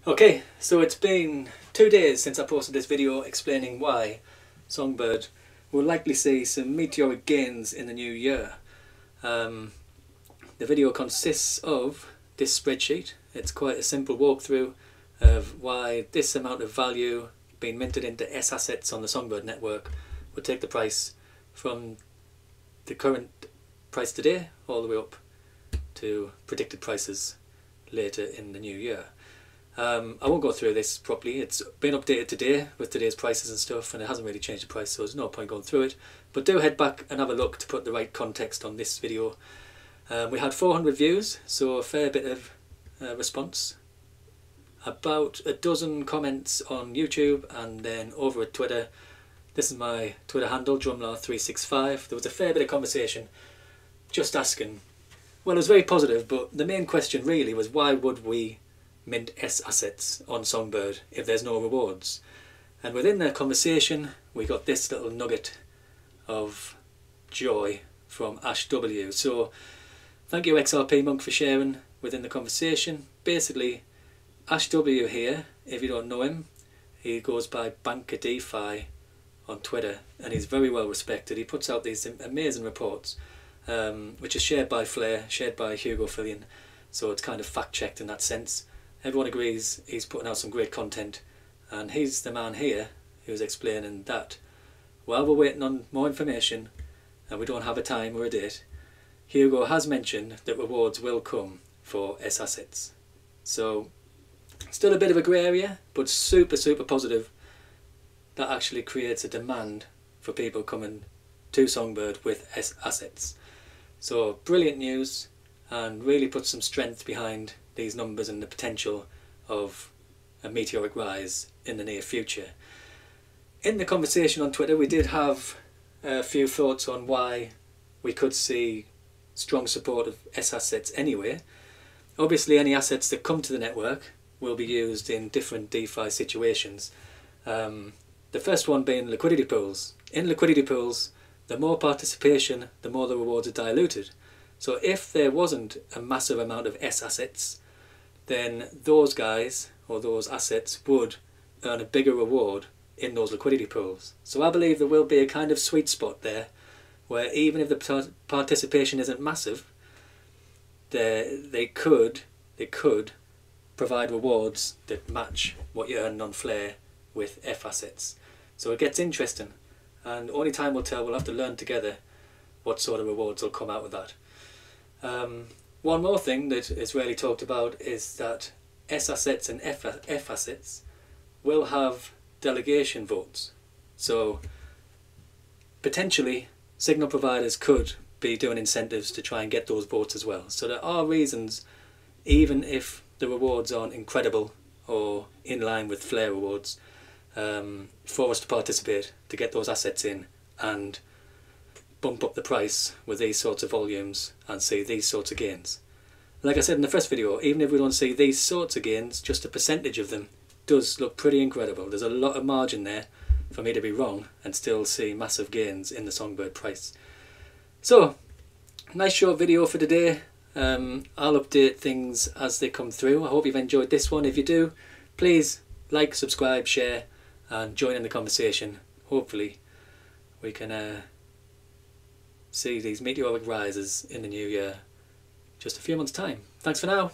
Okay, so it's been 2 days since I posted this video explaining why Songbird will likely see some meteoric gains in the new year. The video consists of this spreadsheet. It's quite a simple walkthrough of why this amount of value being minted into S assets on the Songbird network would take the price from the current price today all the way up to predicted prices later in the new year. I won't go through this properly. It's been updated today with today's prices and stuff, and it hasn't really changed the price, so there's no point going through it. But do head back and have a look to put the right context on this video. We had 400 views, so a fair bit of response. About a dozen comments on YouTube, and then over at Twitter. This is my Twitter handle, drumlaw365. There was a fair bit of conversation just asking. Well, it was very positive, but the main question really was, why would we mint S assets on Songbird if there's no rewards? And within the conversation we got this little nugget of joy from Ash W. So thank you XRP Monk for sharing within the conversation. Basically, Ash W here, if you don't know him, he goes by Banker DeFi on Twitter, and he's very well respected. He puts out these amazing reports, which is shared by Flair, shared by Hugo Fillion, so it's kind of fact checked in that sense. Everyone agrees he's putting out some great content, and he's the man here who's explaining that while we're waiting on more information and we don't have a time or a date, Hugo has mentioned that rewards will come for S assets. So still a bit of a grey area, but super positive. That actually creates a demand for people coming to Songbird with S assets. So brilliant news, and really puts some strength behind these numbers and the potential of a meteoric rise in the near future. In the conversation on Twitter we did have a few thoughts on why we could see strong support of S assets anyway. Obviously any assets that come to the network will be used in different DeFi situations. The first one being liquidity pools. In liquidity pools, the more participation, the more the rewards are diluted. So if there wasn't a massive amount of S assets, then those guys or those assets would earn a bigger reward in those liquidity pools. So I believe there will be a kind of sweet spot there where even if the participation isn't massive, they could provide rewards that match what you earn on Flare with F assets. So it gets interesting, and only time will tell. We'll have to learn together what sort of rewards will come out of that. One more thing that is rarely talked about is that S assets and F assets will have delegation votes. So potentially signal providers could be doing incentives to try and get those votes as well. So there are reasons, even if the rewards aren't incredible or in line with Flare rewards, for us to participate, to get those assets in and bump up the price with these sorts of volumes and see these sorts of gains. Like I said in the first video, even if we don't see these sorts of gains, just a percentage of them does look pretty incredible. There's a lot of margin there for me to be wrong and still see massive gains in the Songbird price. So, nice short video for today. I'll update things as they come through. I hope you've enjoyed this one. If you do, please like, subscribe, share and join in the conversation. Hopefully we can see these meteoric rises in the new year, just a few months' time. Thanks for now.